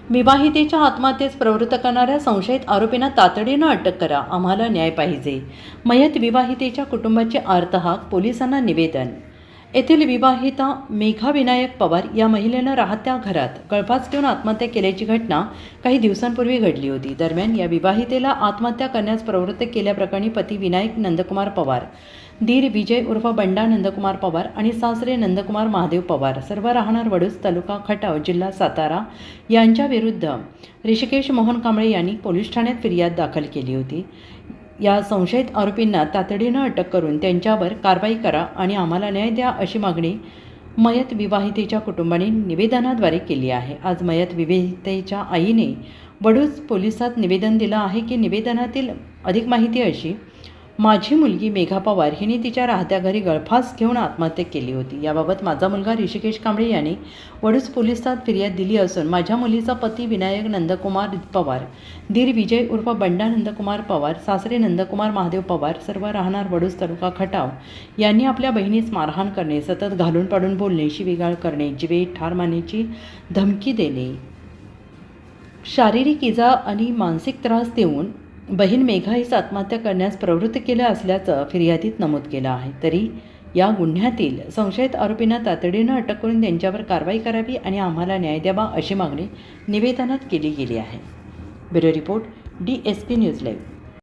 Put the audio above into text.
विवाहितेच्या आत्महत्येस प्रवृत्त करणाऱ्या संशयित आरोपींना तातडीनं अटक करा, आम्हाला न्याय पाहिजे. मयत विवाहितेच्या कुटुंबाचे आर्तहाक, पोलिसांना निवेदन. येथील विवाहिता मेघा विनायक पवार या महिलेनं राहत्या घरात गळफास घेऊन आत्महत्या केल्याची घटना काही दिवसांपूर्वी घडली होती. दरम्यान या विवाहितेला आत्महत्या करण्यास प्रवृत्त केल्याप्रकरणी पती विनायक नंदकुमार पवार, दीर विजय उर्फ बंडा नंदकुमार पवार आणि सासरे नंदकुमार महादेव पवार, सर्व राहणार वडूज, तालुका खटाव, जिल्हा सातारा, यांच्या विरुद्ध ऋषिकेश मोहन कांबळे यांनी पोलीस ठाण्यात फिर्याद दाखल केली होती. या संशयित आरोपींना तातडीनं अटक करून त्यांच्यावर कारवाई करा आणि आम्हाला न्याय द्या, अशी मागणी मयत विवाहितेच्या कुटुंबाने निवेदनाद्वारे केली आहे. आज मयत विवाहितेच्या आईने वडूज पोलिसात निवेदन दिलं आहे की निवेदनातील अधिक माहिती अशी: माझी मुलगी मेघा पवार हिने तिच्या राहत्या घरी गळफास घेऊन आत्महत्या केली होती. याबाबत माझा मुलगा ऋषिकेश कांबळे याने वडूज पोलिसात फिर्याद दिली असून माझ्या मुलीचा पती विनायक नंदकुमार पवार, दीर विजय उर्फ बंडा नंदकुमार पवार, सासरे नंदकुमार महादेव पवार, सर्व राहणार वडूज, तालुका खटाव, यांनी आपल्या बहिणीस मारहाण करणे, सतत घालून पाडून बोलणे, शिवीगाळ करणे, जीवे ठार मारण्याची धमकी देणे, शारीरिक इजा आणि मानसिक त्रास देऊन बहीण मेघा हिच आत्महत्या करण्यास प्रवृत्त केलं असल्याचं फिर्यादीत नमूद केलं आहे. तरी या गुन्ह्यातील संशयित आरोपींना तातडीनं अटक करून त्यांच्यावर कारवाई करावी आणि आम्हाला न्याय द्यावा, अशी मागणी निवेदनात केली गेली आहे. Bureau report, DSP news live.